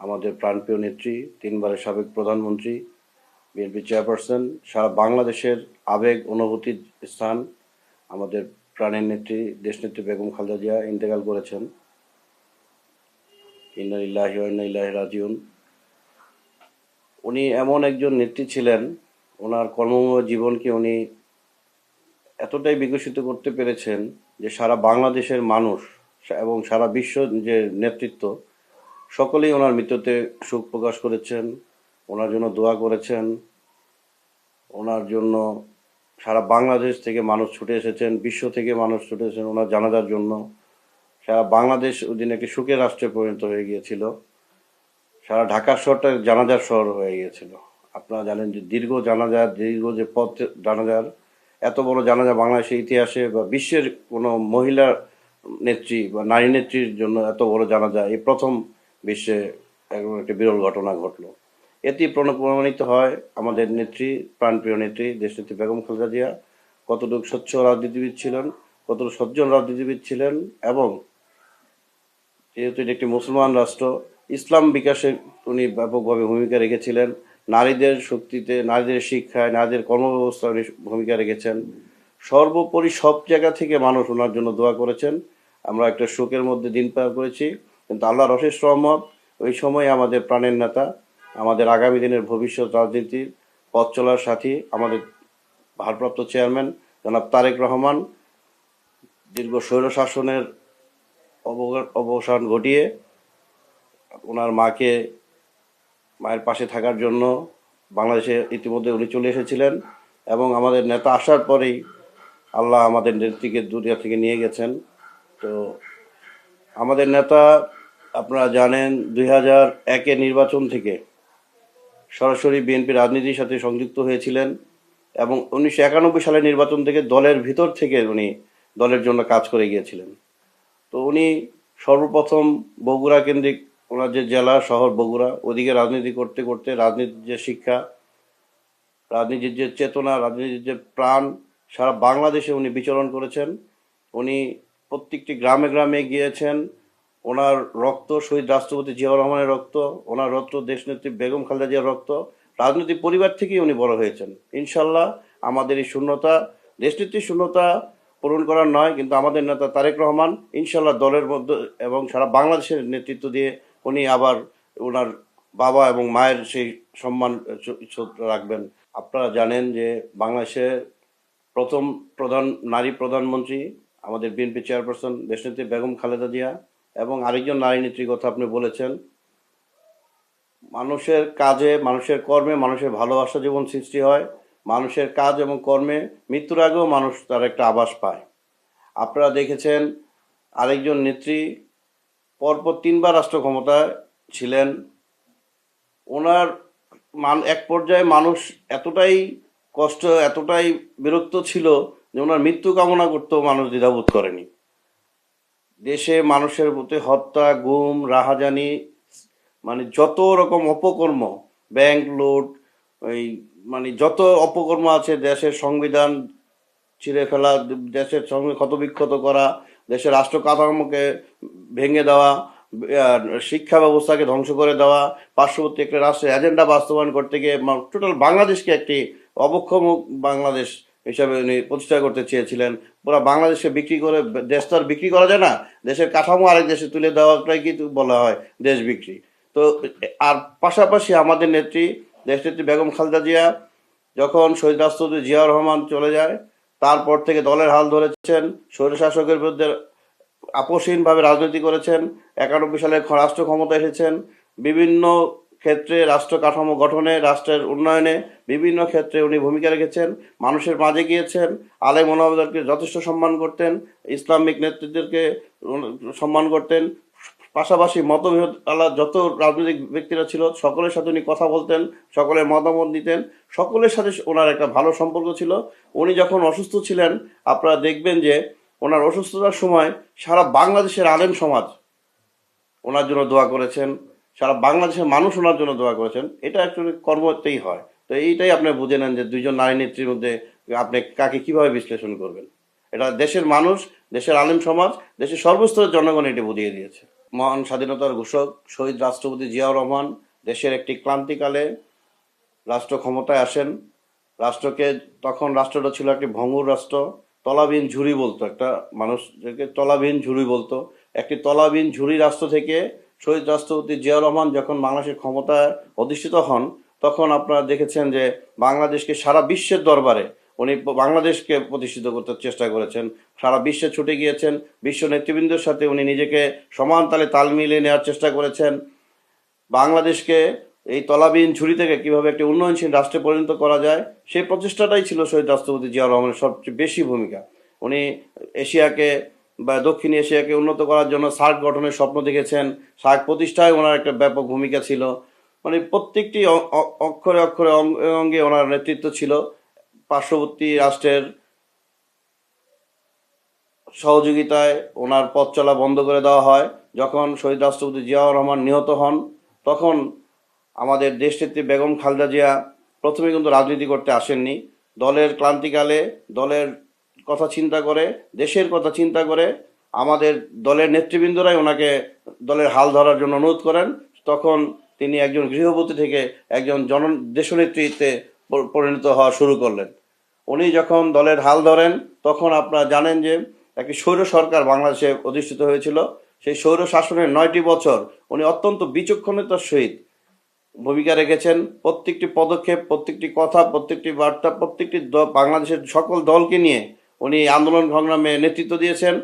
আমাদের প্রাণপ্রিয় নেত্রী, তিনবারের সাবেক প্রধানমন্ত্রী, বিএনপি চেয়ারপারসন, সারা বাংলাদেশের আবেগ অনুভূতির স্থান আমাদের প্রাণের নেত্রী দেশনেত্রী বেগম খালেদা জিয়া ইন্তেকাল করেছেন। ইন্না লিল্লাহি ওয়া ইন্না ইলাইহি রাজিউন। উনি এমন একজন নেত্রী ছিলেন, ওনার কর্মময় জীবনকে উনি এতটাই বিকশিত করতে পেরেছেন যে সারা বাংলাদেশের মানুষ এবং সারা বিশ্ব যে নেতৃত্ব সকলেই ওনার মৃত্যুতে শোক প্রকাশ করেছেন, ওনার জন্য দোয়া করেছেন। ওনার জন্য সারা বাংলাদেশ থেকে মানুষ ছুটে এসেছেন, বিশ্ব থেকে মানুষ ছুটে এসেছেন ওনার জানাজার জন্য। সারা বাংলাদেশ ওই দিন একটি সুখের রাষ্ট্রে পরিণত হয়ে গিয়েছিল। সারা ঢাকা শহরটা জানাজার শহর হয়ে গিয়েছিল। আপনারা জানেন যে দীর্ঘ যে পথ জানাজার, এত বড় জানাজা বাংলাদেশের ইতিহাসে বা বিশ্বের কোনো মহিলা নেত্রী বা নারী নেত্রীর জন্য এত বড় জানাজা এই প্রথম বিশ্বে একটি বিরল ঘটনা ঘটলো। এটি প্রমাণিত হয় আমাদের নেত্রী, প্রাণপ্রিয় নেত্রী দেশনেত্রী বেগম খালেদা জিয়া কতটুকু স্বচ্ছ রাজনীতিবিদ ছিলেন, কতটুকু সজ্জন রাজনীতিবিদ ছিলেন, এবং যেহেতু এটি একটি মুসলমান রাষ্ট্র, ইসলাম বিকাশে উনি ব্যাপকভাবে ভূমিকা রেখেছিলেন। নারীদের শক্তিতে, নারীদের শিক্ষায়, নারীদের কর্মব্যবস্থায় উনি ভূমিকা রেখেছেন। সর্বোপরি সব জায়গা থেকে মানুষ ওনার জন্য দোয়া করেছেন। আমরা একটা শোকের মধ্যে দিন পার করেছি, কিন্তু আল্লাহর অশেষ রহমত ওই সময় আমাদের প্রাণের নেতা, আমাদের আগামী দিনের ভবিষ্যৎ রাজনীতির পথ চলার সাথী, আমাদের ভারপ্রাপ্ত চেয়ারম্যান জনাব তারেক রহমান দীর্ঘ স্বৈরশাসনের অবসান ঘটিয়ে ওনার মায়ের পাশে থাকার জন্য বাংলাদেশে ইতিমধ্যে উনি চলে এসেছিলেন, এবং আমাদের নেতা আসার পরেই আল্লাহ আমাদের নেত্রীকে দুনিয়া থেকে নিয়ে গেছেন। তো আমাদের নেতা, আপনারা জানেন, 2001 নির্বাচন থেকে সরাসরি বিএনপি রাজনীতির সাথে সংযুক্ত হয়েছিলেন, এবং 1991 সালের নির্বাচন থেকে দলের ভিতর থেকে উনি দলের জন্য কাজ করে গিয়েছিলেন। তো উনি সর্বপ্রথম বগুড়া কেন্দ্রিক, ওনার যে জেলা শহর বগুড়া, ওদিকে রাজনীতি করতে করতে রাজনীতির যে শিক্ষা, রাজনীতির যে চেতনা, রাজনীতির যে প্রাণ, সারা বাংলাদেশে উনি বিচরণ করেছেন। উনি প্রত্যেকটি গ্রামে গ্রামে গিয়েছেন। ওনার রক্ত শহীদ রাষ্ট্রপতি জিয়াউর রহমানের রক্ত, ওনার রক্ত দেশনেত্রী বেগম খালেদা জিয়ার রক্ত, রাজনৈতিক পরিবার থেকেই উনি বড় হয়েছেন। ইনশাল্লাহ আমাদের এই শূন্যতা, দেশনেত্রীর শূন্যতা পূরণ করার নয়, কিন্তু আমাদের নেতা তারেক রহমান ইনশাল্লাহ দলের মধ্যে এবং সারা বাংলাদেশের নেতৃত্ব দিয়ে উনি আবার ওনার বাবা এবং মায়ের সেই সম্মান রাখবেন। আপনারা জানেন যে বাংলাদেশের প্রথম নারী প্রধানমন্ত্রী আমাদের বিএনপি চেয়ারপারসন দেশনেত্রী বেগম খালেদা জিয়া, এবং আরেকজন নারী নেত্রীর কথা আপনি বলেছেন। মানুষের কাজে, মানুষের কর্মে মানুষের ভালোবাসা জীবন সৃষ্টি হয়। মানুষের কাজ এবং কর্মে মৃত্যুর আগেও মানুষ তার একটা আভাস পায়। আপনারা দেখেছেন আরেকজন নেত্রী পরপর 3বার রাষ্ট্র ক্ষমতায় ছিলেন। ওনার এক পর্যায়ে মানুষ এতটাই এতটাই বিরক্ত ছিল যে ওনার মৃত্যু কামনা করতেও মানুষ দ্বিধাবোধ করেনি। দেশে মানুষের প্রতি হত্যা, গুম, রাহাজানি, মানে যত রকম অপকর্ম, ব্যাংক লুট, ওই যত অপকর্ম আছে, দেশের সংবিধান ছিঁড়ে ফেলা, দেশের সঙ্গে ক্ষতবিক্ষত করা, দেশের রাষ্ট্র কাঠামোকে ভেঙে দেওয়া, শিক্ষা ব্যবস্থাকে ধ্বংস করে দেওয়া, পার্শ্ববর্তী একটা রাষ্ট্রের এজেন্ডা বাস্তবায়ন করতে গিয়ে টোটাল বাংলাদেশকে একটি অবক্ষম বাংলাদেশ হিসাবে উনি প্রতিষ্ঠা করতে চেয়েছিলেন। পুরো বাংলাদেশকে বিক্রি করে, দেশ তো আর বিক্রি করা যায় না, দেশের কাঠামো আরেক দেশে তুলে দেওয়াটাই কিন্তু বলা হয় দেশ বিক্রি। তো আর পাশাপাশি আমাদের নেত্রী দেশনেত্রী বেগম খালেদা জিয়া যখন শহীদ রাষ্ট্রপতি জিয়াউর রহমান চলে যায়, তারপর থেকে দলের হাল ধরেছেন, স্বৈরশাসকের বিরুদ্ধে আপোষহীনভাবে রাজনীতি করেছেন। 91 সালে রাষ্ট্র ক্ষমতা এসেছেন। বিভিন্ন ক্ষেত্রে রাষ্ট্র কাঠামো গঠনে, রাষ্ট্রের উন্নয়নে বিভিন্ন ক্ষেত্রে উনি ভূমিকা রেখেছেন। মানুষের মাঝে গিয়েছেন, আলেম ওলামাদেরকে যথেষ্ট সম্মান করতেন, ইসলামিক নেতৃত্বদেরকে সম্মান করতেন। পাশাপাশি মতবিরোধ যত রাজনৈতিক ব্যক্তিরা ছিল সকলের সাথে উনি কথা বলতেন, সকলের মতামত নিতেন, সকলের সাথে ওনার একটা ভালো সম্পর্ক ছিল। উনি যখন অসুস্থ ছিলেন, আপনারা দেখবেন যে ওনার অসুস্থতার সময় সারা বাংলাদেশের আলেম সমাজ ওনার জন্য দোয়া করেছেন, সারা বাংলাদেশের মানুষ ওনার জন্য দোয়া করেছেন। এটা অ্যাকচুয়ালি কর্মতেই হয়। তো এইটাই আপনি বুঝে নেন যে দুইজন নারী নেত্রীর মধ্যে আপনি কাকে কিভাবে বিশ্লেষণ করবেন। এটা দেশের মানুষ, দেশের আলেম সমাজ, দেশের সর্বস্তরের জনগণ এটি বুঝিয়ে দিয়েছে। মহান স্বাধীনতার ঘোষক শহীদ রাষ্ট্রপতি জিয়াউর রহমান দেশের একটি ক্লান্তিকালে রাষ্ট্র ক্ষমতায় আসেন। রাষ্ট্রকে তখন রাষ্ট্রটা ছিল একটি ভঙ্গুর রাষ্ট্র, তলাবিহীন ঝুড়ি বলতো, একটা মানুষকে তলাবিহীন ঝুড়ি বলতো। একটি তলাবিহীন ঝুড়ি রাষ্ট্র থেকে শহীদ রাষ্ট্রপতি জিয়াউর রহমান যখন বাংলাদেশের ক্ষমতায় অধিষ্ঠিত হন, তখন আপনারা দেখেছেন যে বাংলাদেশকে সারা বিশ্বের দরবারে উনি বাংলাদেশকে প্রতিষ্ঠিত করতে চেষ্টা করেছেন। সারা বিশ্বে ছুটে গিয়েছেন, বিশ্ব নেতৃবৃন্দের সাথে উনি নিজেকে সমান তালে তাল মিলিয়ে নেওয়ার চেষ্টা করেছেন। বাংলাদেশকে এই তলাবিহীন ঝুড়ি থেকে কিভাবে একটি উন্নয়নশীল রাষ্ট্রে পরিণত করা যায়, সেই প্রচেষ্টাটাই ছিল শহীদ রাষ্ট্রপতি জিয়াউর রহমানের সবচেয়ে বেশি ভূমিকা। উনি এশিয়াকে বা দক্ষিণ এশিয়াকে উন্নত করার জন্য সার্ক গঠনের স্বপ্ন দেখেছেন। সার্ক প্রতিষ্ঠায় ওনার একটা ব্যাপক ভূমিকা ছিল। মানে প্রত্যেকটি অক্ষরে অক্ষরে অঙ্গে অঙ্গে ওনার নেতৃত্ব ছিল। পার্শ্ববর্তী রাষ্ট্রের সহযোগিতায় ওনার পথ চলা বন্ধ করে দেওয়া হয়। যখন শহীদ রাষ্ট্রপতি জিয়াউর রহমান নিহত হন, তখন আমাদের দেশনেত্রী বেগম খালেদা জিয়া প্রথমে কিন্তু রাজনীতি করতে আসেননি। দলের ক্লান্তিকালে দলের কথা চিন্তা করে, দেশের কথা চিন্তা করে আমাদের দলের নেতৃবৃন্দরাই ওনাকে দলের হাল ধরার জন্য অনুরোধ করেন। তখন তিনি একজন গৃহবধূ থেকে একজন দেশনেত্রীতে পরিণত হওয়া শুরু করলেন। উনি যখন দলের হাল ধরেন, তখন আপনারা জানেন যে একটি স্বৈর সরকার বাংলাদেশে অধিষ্ঠিত হয়েছিল। সেই স্বৈর শাসনের 9টি বছর উনি অত্যন্ত বিচক্ষণতার সহিত ভূমিকা রেখেছেন। প্রত্যেকটি পদক্ষেপ, প্রত্যেকটি কথা, প্রত্যেকটি বার্তা, প্রত্যেকটি বাংলাদেশের সকল দলকে নিয়ে উনি আন্দোলন সংগ্রামে নেতৃত্ব দিয়েছেন।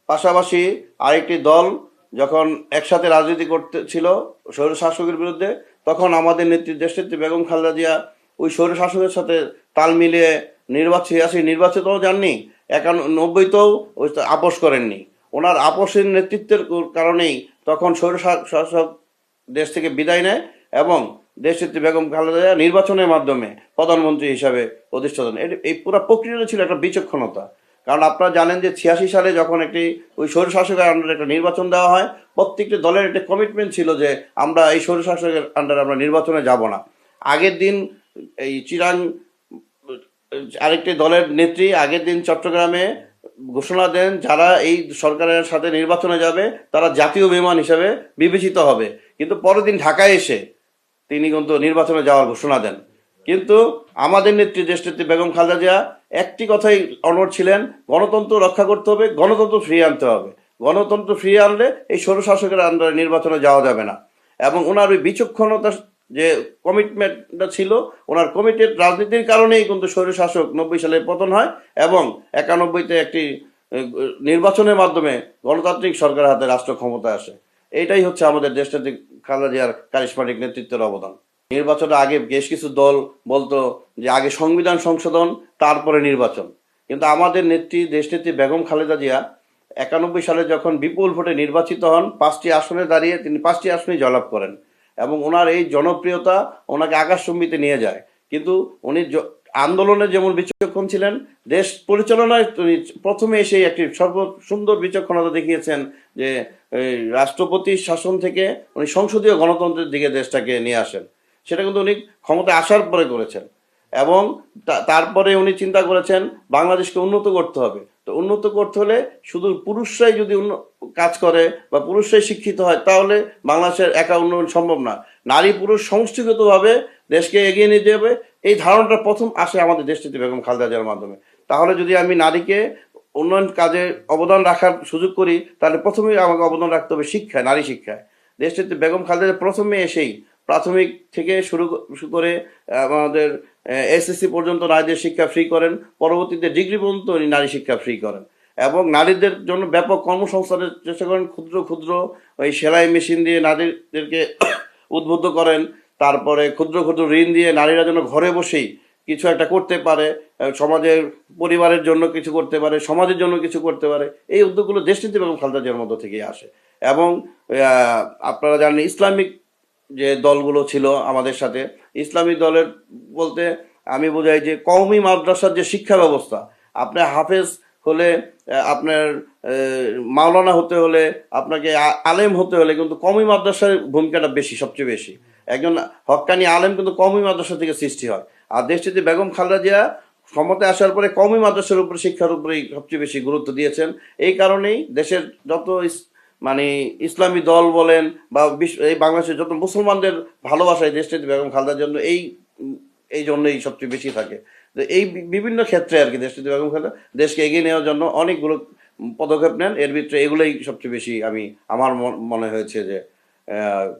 পাশাপাশি আরেকটি দল যখন একসাথে রাজনীতি করতেছিল স্বৈর শাসকের বিরুদ্ধে, তখন আমাদের দেশনেত্রী বেগম খালেদা জিয়া ওই স্বৈর শাসকের সাথে তাল মিলিয়ে নির্বাচিতও যাননি, 91তেও ওই আপোষ করেননি। ওনার আপোষের নেতৃত্বের কারণেই তখন স্বৈর শাসক দেশ থেকে বিদায় নেয় এবং দেশনেত্রী বেগম খালেদা জিয়া নির্বাচনের মাধ্যমে প্রধানমন্ত্রী হিসাবে অধিষ্ঠিত হন। এই পুরো প্রক্রিয়াটা ছিল একটা বিচক্ষণতা। কারণ আপনারা জানেন যে 86 সালে যখন একটি ওই স্বৈরশাসকের আন্ডারে একটা নির্বাচন দেওয়া হয়, প্রত্যেকটি দলের একটা কমিটমেন্ট ছিল যে আমরা এই স্বৈরশাসকের আন্ডারে আমরা নির্বাচনে যাব না। আগের দিন এই আরেকটি দলের নেত্রী আগের দিন চট্টগ্রামে ঘোষণা দেন যারা এই সরকারের সাথে নির্বাচনে যাবে তারা জাতীয় বিমান হিসাবে বিবেচিত হবে। কিন্তু পরের দিন ঢাকায় এসে তিনি কিন্তু নির্বাচনে যাওয়ার ঘোষণা দেন। কিন্তু আমাদের নেত্রী দেশনেত্রী বেগম খালেদা জিয়া একটি কথাই অনড় ছিলেন, গণতন্ত্র রক্ষা করতে হবে, গণতন্ত্র ফিরিয়ে আনতে হবে। গণতন্ত্র ফিরিয়ে আনলে এই স্বৈরশাসকের আন্ডারে নির্বাচনে যাওয়া যাবে না। এবং ওনার ওই বিচক্ষণতা যে কমিটমেন্টটা ছিল, ওনার কমিটেড রাজনীতির কারণেই কিন্তু স্বৈরশাসক 90 সালে পতন হয় এবং 91তে একটি নির্বাচনের মাধ্যমে গণতান্ত্রিক সরকারের হাতে রাষ্ট্র ক্ষমতায় আসে। এইটাই হচ্ছে আমাদের দেশনেত্রী খালেদা জিয়ার কারিশমাটিক নেতৃত্বের অবদান। নির্বাচনের আগে বেশ কিছু দল বলতো যে আগে সংবিধান সংশোধন, তারপরে নির্বাচন। কিন্তু আমাদের দেশনেত্রী বেগম খালেদা জিয়া 91 সালে যখন বিপুল ভোটে নির্বাচিত হন, 5টি আসনে দাঁড়িয়ে তিনি 5টি আসনেই জয়লাভ করেন এবং ওনার এই জনপ্রিয়তা ওনাকে আকাশচুম্বিতে নিয়ে যায়। কিন্তু উনি আন্দোলনে যেমন বিচক্ষণ ছিলেন, দেশ পরিচালনায় তিনি প্রথমে এসে একটি সুন্দর বিচক্ষণতা দেখিয়েছেন যে রাষ্ট্রপতি শাসন থেকে উনি সংসদীয় গণতন্ত্রের দিকে দেশটাকে নিয়ে আসেন। সেটা কিন্তু উনি ক্ষমতায় আসার পরে করেছেন এবং তারপরে উনি চিন্তা করেছেন বাংলাদেশকে উন্নত করতে হবে। তো উন্নত করতে হলে শুধু পুরুষরাই যদি কাজ করে বা পুরুষরাই শিক্ষিত হয় তাহলে বাংলাদেশের একা উন্নয়ন সম্ভব না। নারী পুরুষ সমষ্টিগতভাবে দেশকে এগিয়ে নিয়ে যাবে, এই ধারণাটা প্রথম আসে আমাদের দেশটিতে বেগম খালেদা জিয়ার মাধ্যমে। তাহলে যদি আমি নারীকে উন্নয়ন কাজে অবদান রাখার সুযোগ করি, তাহলে প্রথমেই আমাকে অবদান রাখতে হবে শিক্ষায়, নারী শিক্ষায়। দেশটিতে বেগম খালেদা জিয়া প্রথমে এসেই প্রাথমিক থেকে শুরু করে আমাদের এসএসসি পর্যন্ত নারীদের শিক্ষা ফ্রি করেন, পরবর্তীতে ডিগ্রি পর্যন্ত উনি নারী শিক্ষা ফ্রি করেন এবং নারীদের জন্য ব্যাপক কর্মসংস্থানের চেষ্টা করেন। ক্ষুদ্র ক্ষুদ্র ওই সেলাই মেশিন দিয়ে নারীদেরকে উদ্বুদ্ধ করেন। তারপরে ক্ষুদ্র ক্ষুদ্র ঋণ দিয়ে নারীরা যেন ঘরে বসেই কিছু একটা করতে পারে, সমাজের পরিবারের জন্য কিছু করতে পারে, সমাজের জন্য কিছু করতে পারে। এই উদ্যোগগুলো দেশনীতি বেগম খালেদা জিয়ার মধ্য থেকেই আসে। এবং আপনারা জানেন ইসলামিক যে দলগুলো ছিল আমাদের সাথে, ইসলামিক দলের বলতে আমি বোঝাই যে কওমি মাদ্রাসার যে শিক্ষা ব্যবস্থা, আপনার হাফেজ হলে, আপনার মাওলানা হতে হলে, আপনাকে আলেম হতে হলে কিন্তু কওমি মাদ্রাসার ভূমিকাটা বেশি, সবচেয়ে বেশি। একজন হক্কানি আলেম কিন্তু কওমি মাদ্রাসা থেকে সৃষ্টি হয়। আর দেশটিতে বেগম খালেদা জিয়া ক্ষমতায় আসার পরে কওমি মাদ্রাসার উপরে, শিক্ষার উপরেই সবচেয়ে বেশি গুরুত্ব দিয়েছেন। এই কারণেই দেশের যত মানে ইসলামী দল বলেন বা এই বাংলাদেশের যত মুসলমানদের ভালোবাসা এই দেশটিতে বেগম খালেদার জন্য এই জন্যই সবচেয়ে বেশি থাকে। তো এই বিভিন্ন ক্ষেত্রে আর কি দেশটিতে বেগম খালেদা দেশকে এগিয়ে নেওয়ার জন্য অনেকগুলো পদক্ষেপ নেন। এর ভিতরে এগুলোই সবচেয়ে বেশি আমার মনে হয়েছে যে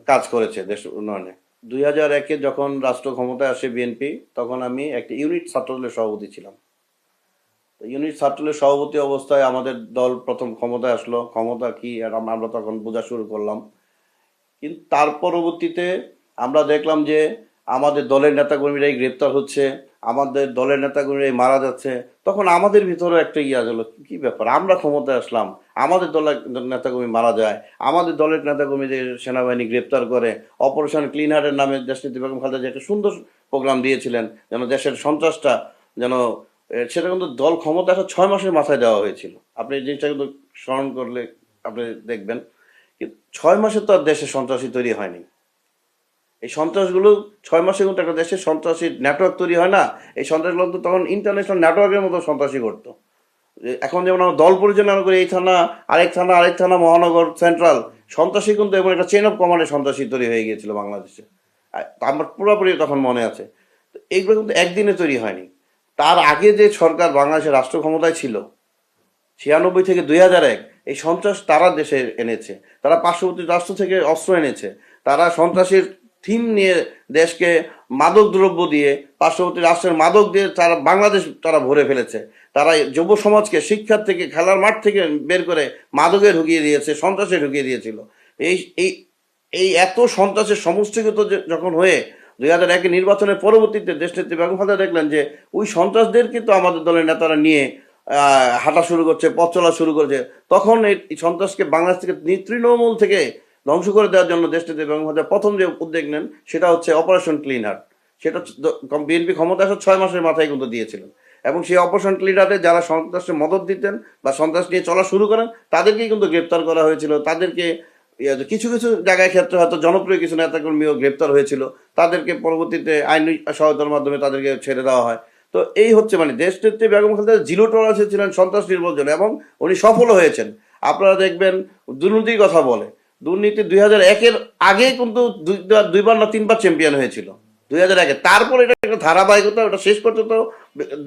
কাজ করেছে দেশ উন্নয়নে। 2001-এ যখন রাষ্ট্র ক্ষমতায় আসে বিএনপি, তখন আমি একটা ইউনিট ছাত্রদলের সভাপতি ছিলাম। ইউনিট ছাত্রদলের সভাপতি অবস্থায় আমাদের দল প্রথম ক্ষমতায় আসলো। ক্ষমতা কি আর আমরা তখন বোঝা শুরু করলাম। কিন্তু তার পরবর্তীতে আমরা দেখলাম যে আমাদের দলের নেতাকর্মীরাই গ্রেপ্তার হচ্ছে, আমাদের দলের নেতাকর্মীরাই মারা যাচ্ছে। তখন আমাদের ভিতরে একটা ইয়া হলো, কি ব্যাপার, আমরা ক্ষমতায় আসলাম, আমাদের দলের নেতাকর্মী মারা যায়, আমাদের দলের নেতাকর্মীদের সেনাবাহিনী গ্রেপ্তার করে। অপারেশন ক্লিন হার্টের নামে দেশনেত্রী বেগম খালেদা যে একটা সুন্দর প্রোগ্রাম দিয়েছিলেন, যেন দেশের সন্ত্রাসটা যেন সেটা কিন্তু দল ক্ষমতা আসা 6 মাসের মাথায় দেওয়া হয়েছিল। আপনি এই জিনিসটা কিন্তু স্মরণ করলে আপনি দেখবেন, 6 মাসে তো আর দেশে সন্ত্রাসী তৈরি হয়নি। এই সন্ত্রাসগুলো 6 মাসে কিন্তু একটা দেশের সন্ত্রাসী নেটওয়ার্ক তৈরি হয় না। এই সন্ত্রাসগুলো তো তখন ইন্টারন্যাশনাল নেটওয়ার্কের মতো সন্ত্রাসী করতো। এখন যেমন আমরা দল পরিচালনা করি, এই থানা আরেক থানা মহানগর সেন্ট্রাল, সন্ত্রাসী কিন্তু এমন একটা চেন অফ কমান্ডে সন্ত্রাসী তৈরি হয়ে গিয়েছিল বাংলাদেশে। আমার পুরোপুরি তখন মনে আছে। তো এইগুলো কিন্তু একদিনে তৈরি হয়নি। তার আগে যে সরকার বাংলাদেশের রাষ্ট্র ক্ষমতায় ছিল 96 থেকে 2001, এই সন্ত্রাস তারা দেশে এনেছে। তারা পার্শ্ববর্তী রাষ্ট্র থেকে অস্ত্র এনেছে। তারা সন্ত্রাসীর থিম নিয়ে দেশকে মাদক দ্রব্য দিয়ে, পার্শ্ববর্তী রাষ্ট্রের মাদক দিয়ে তারা ভরে ফেলেছে। তারা যুব সমাজকে শিক্ষার থেকে, খেলার মাঠ থেকে বের করে মাদকে ঢুকিয়ে দিয়েছে, সন্ত্রাসে ঢুকিয়ে দিয়েছিল। এই এই এই এত সন্ত্রাসের সমষ্টিগত যখন হয়ে 2001 নির্বাচনের পরবর্তীতে দেশনেত্রী বেগম খালেদা দেখলেন যে ওই সন্ত্রাসদের কিন্তু আমাদের দলের নেতারা নিয়ে হাঁটা শুরু করছে, পথ চলা শুরু করেছে। তখন এই সন্ত্রাসকে বাংলাদেশ থেকে তৃণমূল থেকে ধ্বংস করে দেওয়ার জন্য দেশটিতে বেগম খালেদা প্রথম যে উদ্যোগ নেন সেটা হচ্ছে অপারেশন ক্লিন হার্ট। সেটা বিএনপি ক্ষমতা আসার 6 মাসের মাথায় কিন্তু দিয়েছিলেন। এবং সেই অপারেশন ক্লিন হার্টে যারা সন্ত্রাসে মদত দিতেন বা সন্ত্রাস নিয়ে চলা শুরু করেন তাদেরকেই কিন্তু গ্রেপ্তার করা হয়েছিল। তাদেরকে কিছু কিছু জায়গায় ক্ষেত্রে হয়তো জনপ্রিয় কিছু নেতাকর্মীও গ্রেপ্তার হয়েছিল, তাদেরকে পরবর্তীতে আইনি সহায়তার মাধ্যমে তাদেরকে ছেড়ে দেওয়া হয়। তো এই হচ্ছে দেশনেত্রী বেগম খালেদা জিরো টলারেন্সে ছিলেন সন্ত্রাস নির্মূলের, এবং উনি সফল হয়েছেন। আপনারা দেখবেন দুর্নীতির কথা বলে, দুর্নীতি 2001-এর আগে কিন্তু দুইবার না তিনবার চ্যাম্পিয়ন হয়েছিল 2001-এ। তারপর এটা একটা ধারাবাহিকতা, ওটা শেষ করতে তো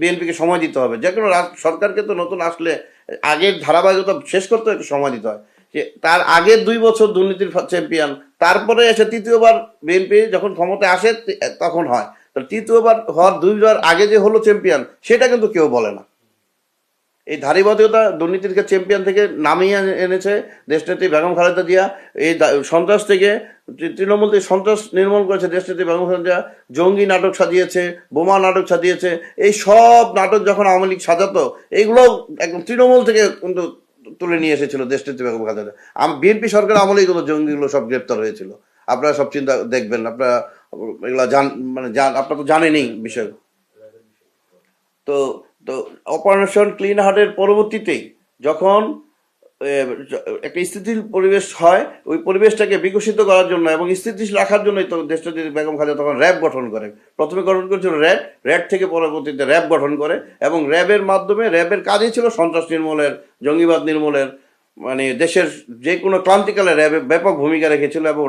বিএনপিকে সময় দিতে হবে। যে কোনো সরকারকে তো নতুন আসলে আগের ধারাবাহিকতা শেষ করতে একটু সময় দিতে হয়। যে তার আগের 2 বছর দুর্নীতির চ্যাম্পিয়ন, তারপরে এসে তৃতীয়বার বিএনপি যখন ক্ষমতায় আসে তখন হয়। তো তৃতীয়বার হওয়ার 2বার আগে যে হলো চ্যাম্পিয়ন, সেটা কিন্তু কেউ বলে না। এই ধারাবাহিকতা দুর্নীতিকে চ্যাম্পিয়ন থেকে নামিয়ে এনেছে দেশনেত্রী বেগম খালেদা জিয়া। এই সন্ত্রাস থেকে, তৃণমূল থেকে সন্ত্রাস নির্মূল করেছে দেশনেত্রী বেগম খালেদা জিয়া। জঙ্গি নাটক সাজিয়েছে, বোমা নাটক সাজিয়েছে। এই সব নাটক যখন আওয়ামী লীগ সাজাতো, এইগুলো একদম তৃণমূল থেকে কিন্তু তুলে নিয়ে এসেছিল দেশনেত্রী বেগম খালেদা। বিএনপি সরকার আমলেই কিন্তু জঙ্গিগুলো সব গ্রেপ্তার হয়েছিল। আপনারা সব চিন্তা দেখবেন, আপনারা এগুলা আপনারা তো জানেনই বিষয়। তো তো অপারেশন ক্লিন হার্টের পরবর্তীতেই যখন একটা স্থিতিশীল পরিবেশ হয়, ওই পরিবেশটাকে বিকশিত করার জন্য এবং স্থিতিশীল রাখার জন্যই তো দেশনেত্রী বেগম খালেদা তখন র্যাব গঠন করে। প্রথমে গঠন করেছিল র্যাব থেকে পরবর্তীতে র্যাব গঠন করে, এবং র্যাবের মাধ্যমে, র্যাবের কাজই ছিল সন্ত্রাস নির্মূলের, জঙ্গিবাদ নির্মূলের। দেশের যে কোনো ক্রান্তিকালে র্যাবে ব্যাপক ভূমিকা রেখেছিল। এবং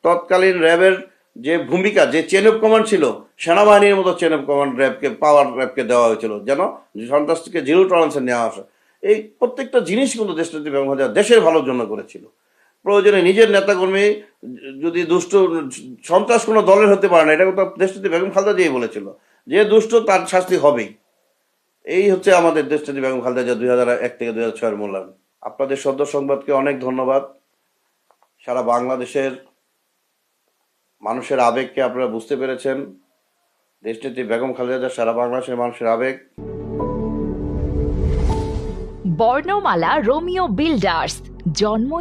তৎকালীন র্যাবের যে ভূমিকা, যে চেন অফ কমান্ড ছিল, সেনাবাহিনীর মতো চেন অফ কমান্ড র্যাবকে দেওয়া হয়েছিল, যেন সন্ত্রাসকে জিরো টলারেন্সে নেওয়া আসে। এই প্রত্যেকটা জিনিস কিন্তু দেশনেত্রী বেগম খালেদা দেশের ভালোর জন্য করেছিল। প্রয়োজনে নিজের নেতাকর্মী যদি দুষ্ট, সন্ত্রাস কোনো দলের হতে পারে না, এটা কিন্তু দেশনেত্রী বেগম খালেদা জিয়াই বলেছিল, যে দুষ্ট তার শাস্তি হবেই। এই হচ্ছে আমাদের দেশনেত্রী বেগম খালেদা জিয়া 2001 থেকে 2006-এর মূল্যায়ন। আপনাদের সদ্য সংবাদকে অনেক ধন্যবাদ। সারা বাংলাদেশের মানুষের আবেগকে আপনারা বুঝতে পেরেছেন। দেশনেত্রী বেগম খালেদা সারা বাংলাদেশের মানুষের আবেগ। বর্ণমালা রোমিও বিল্ডার্স, জন্ম